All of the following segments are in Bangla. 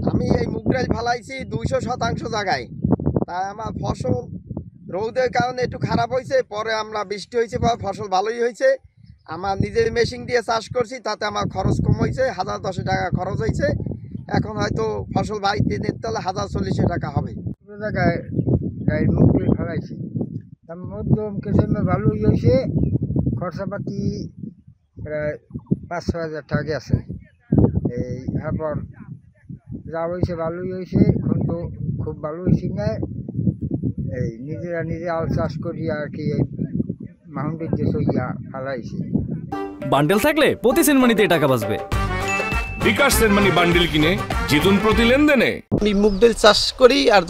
আমি এই মুগ ডাল ফালাইছি 200% জায়গায়। তাই আমার ফসল রৌদের কারণে একটু খারাপ হয়েছে, পরে আমরা বৃষ্টি হয়েছে পরে ফসল ভালোই হয়েছে। আমার নিজের মেশিন দিয়ে চাষ করছি, তাতে আমার খরচ কম হয়েছে, 1010 টাকা খরচ হয়েছে। এখন হয়তো ফসল বাড়িতে নিতে হলে 1040 টাকা হবে। পুরো জায়গায় গাড়ির মুখ দিয়ে ফেলাইছি, তার মধ্যম কিষানের ভালোই হয়েছে। খরচাপাতি প্রায় 5-6 হাজার টাকা গেছে। এই তারপর যা হয়েছে ভালোই হয়েছে, এখন তো খুব ভালো হয়েছে না। এই নিজে আল চাষ করি আর কি, এই মাউন্টের যে সইয়া ফেলাইছি। বান্ডেল থাকলে প্রতি সেনমানিতে টাকা বাঁচবে। বিকাশ সেনমানি বান্ডেল কিনে জিতুন প্রতি লেনদেনে। আমি মুগ ডাল চাষ করি, আর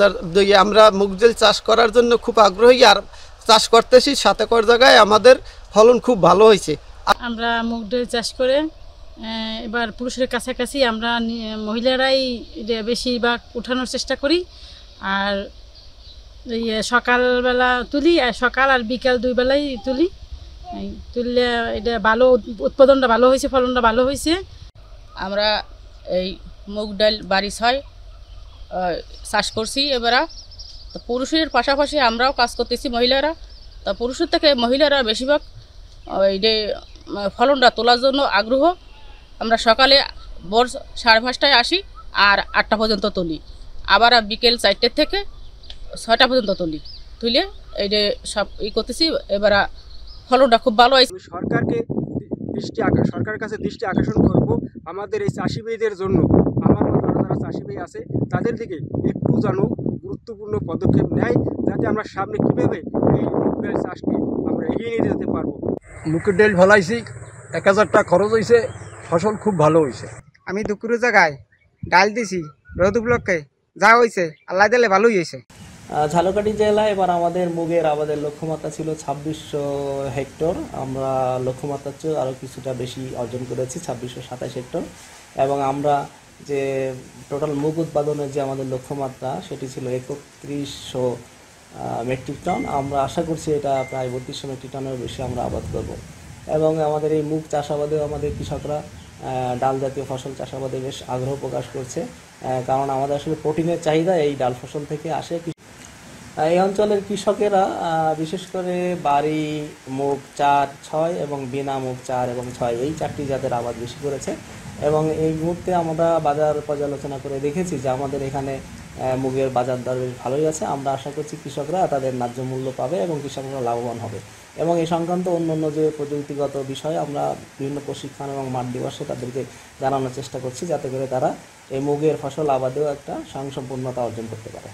আমরা মুগ ডাল চাষ করার জন্য খুব আগ্রহী, আর চাষ করতেছি। সাথে কর জায়গায় আমাদের ফলন খুব ভালো হয়েছে। আমরা মুগ ডাল চাষ করে এবার পুরুষের কাছাকাছি আমরা মহিলারাই বেশিরভাগ উঠানোর চেষ্টা করি। আর সকালবেলা তুলি, আর সকাল আর বিকাল 2 বেলাই তুলি। তুললে এটা ভালো, উৎপাদনটা ভালো হয়েছে, ফলনটা ভালো হয়েছে। আমরা এই মুগ ডাল বাড়ি 6 চাষ করছি। এবারে তো পুরুষের পাশাপাশি আমরাও কাজ করতেছি মহিলারা। তো পুরুষের থেকে মহিলারা বেশিরভাগ এই যে ফলনটা তোলার জন্য আগ্রহ। আমরা সকালে ভোর 5:30টায় আসি আর 8টা পর্যন্ত তুলি, আবার বিকেল 4টে থেকে 6টা পর্যন্ত তুলে এই যে সব করতেছি। এবারে ফলনটা খুব ভালো হয়েছে। সরকারের কাছে দৃষ্টি আকর্ষণ করব আমাদের এই চাষি ভাইদের জন্য। আমার মতো যারা চাষি ভাই আছে তাদের দিকে একটু যেন গুরুত্বপূর্ণ পদক্ষেপ নেয়, যাতে আমরা সামনে কীভাবে এই মুগ ডাল চাষকে আমরা এগিয়ে নিয়ে যেতে পারবো। মুগের ডাল ফেলাইছি, 1000 টাকা খরচ হয়েছে, ফসল খুব ভালো হয়েছে। আমি দুপুরের জায়গায় ডাল দিছি, রোদ উপলক্ষে যা হয়েছে আল্লাহ দিলে ভালোই হয়েছে। ঝালকাঠি জেলায় এবার আমাদের মুগের আবাদের লক্ষ্যমাত্রা ছিল 2600 হেক্টর। আমরা লক্ষ্যমাত্রার চেয়ে আরও কিছুটা বেশি অর্জন করেছি, 2627 হেক্টর। এবং আমরা যে টোটাল মুগ উৎপাদনের যে আমাদের লক্ষ্যমাত্রা সেটি ছিল 3100 মেট্রিক টন। আমরা আশা করছি এটা প্রায় 3200 মেট্রিক টনের বেশি আমরা আবাদ করব। এবং আমাদের এই মুগ চাষাবাদেও আমাদের কৃষকরা ডাল জাতীয় ফসল চাষাবাদে বেশ আগ্রহ প্রকাশ করছে, কারণ আমাদের আসলে প্রোটিনের চাহিদা এই ডাল ফসল থেকে আসে। এই অঞ্চলের কৃষকেরা বিশেষ করে বাড়ি মুগ 4, 6 এবং বিনা মুগ 4 এবং 6 এই 4টি জাতের আবাদ বেশি করেছে। এবং এই মুহূর্তে আমরা বাজার পর্যালোচনা করে দেখেছি যে আমাদের এখানে মুগের বাজার দর বেশ ভালোই আছে। আমরা আশা করছি কৃষকরা তাদের ন্যায্য মূল্য পাবে এবং কৃষকরা লাভবান হবে। এবং এই সংক্রান্ত অন্যান্য যে প্রযুক্তিগত বিষয়ে আমরা বিভিন্ন প্রশিক্ষণ এবং মাঠ দিবসে তাদেরকে জানানোর চেষ্টা করছি, যাতে করে তারা এই মুগের ফসল আবাদেও একটা স্বয়ংসম্পূর্ণতা অর্জন করতে পারে।